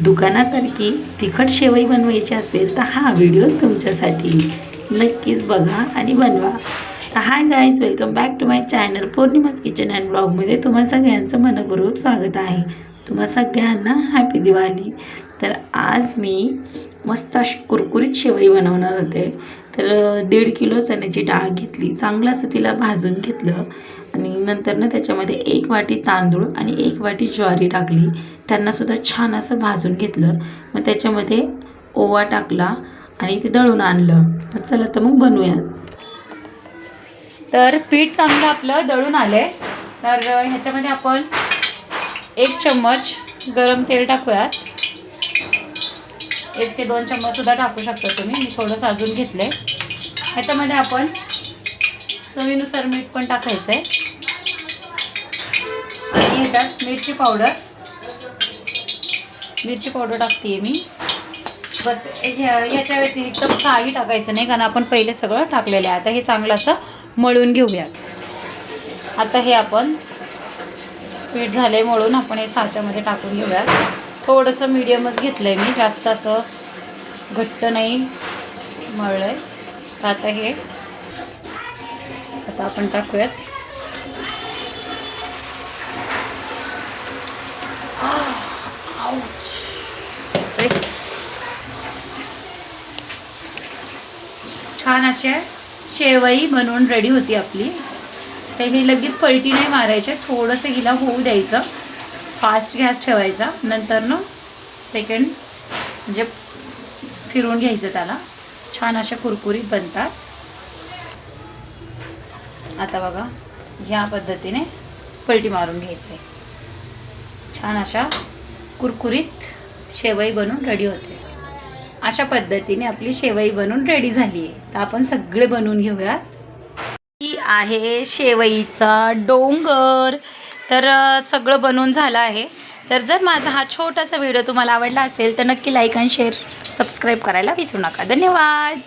दुकानासारखी तिखट शेवई बनवायची असेल तर हा व्हिडिओ तुमच्यासाठी. नक्कीच बघा आणि बनवा. Hi guys, welcome back to my channel Purnima's kitchen and ब्लॉगमध्ये तुम्हा सगळ्यांचं मनपूर्वक स्वागत आहे. तुम्हा सगळ्यांना हॅपी दिवाळी. तर आज मी मस्त अशी कुरकुरीत शेवई बनवणार होते. तर 1.5 किलो चण्याची डाळ घेतली, चांगलं असं तिला भाजून घेतलं आणि नंतर त्याच्यामध्ये 1 वाटी तांदूळ आणि 1 वाटी ज्वारी टाकली. त्यांनासुद्धा छान असं भाजून घेतलं. मग त्याच्यामध्ये ओवा टाकला आणि ते दळून आणलं. चला तर मग बनवूयात. तर पीठ चांगलं आपलं दळून आलंय. तर ह्याच्यामध्ये आपण 1 चम्मच गरम तेल टाकूयात. 1 ते 2 चम्मच सुद्धा टाकू शकता तुम्ही. मी थोडं साजून घेतलंय. ह्याच्यामध्ये आपण चवीनुसार मीठ पण टाकायचं आहे आणि ह्याच्यात मिरची पावडर टाकते मी. बस ह्याच्या व्यतिरिक्त काही टाकायचं नाही, कारण आपण पहिले सगळं टाकलेलं आहे. आता हे चांगलं असं मळून घेऊयात. आता हे आपण पीठ झाले मळून, आपण हे साच्यामध्ये टाकून घेऊयात. थोडंसं मीडियमच घेतलं आहे मी, जास्त असं घट्ट नाही मळलं आहे. तर आता आपण टाकूयात. छान अशा शेवई बनवून रेडी होती आपली. तर हे लगेच पलटी नाही मारायचे, थोडंसं हिला होऊ द्यायचं. फास्ट गॅस ठेवायचा. नंतर ना सेकंड म्हणजे फिरवून घ्यायचं त्याला. छान अशा कुरकुरीत बनतात. आता बघा, ह्या पद्धतीने पलटी मारून घ्यायचं आहे. छान अशा कुरकुरीत शेवई बनून रेडी होते. अशा पद्धतीने आपली शेवई बनून रेडी झाली आहे. तर आपण सगळे बनवून घेऊयात. ही आहे शेवईचा डोंगर. तर सगळं बनवून झालं आहे. तर जर माझा हा छोटासा व्हिडिओ तुम्हाला आवडला असेल तर नक्की लाईक आणि शेअर सबस्क्राईब करायला विसरू नका. धन्यवाद.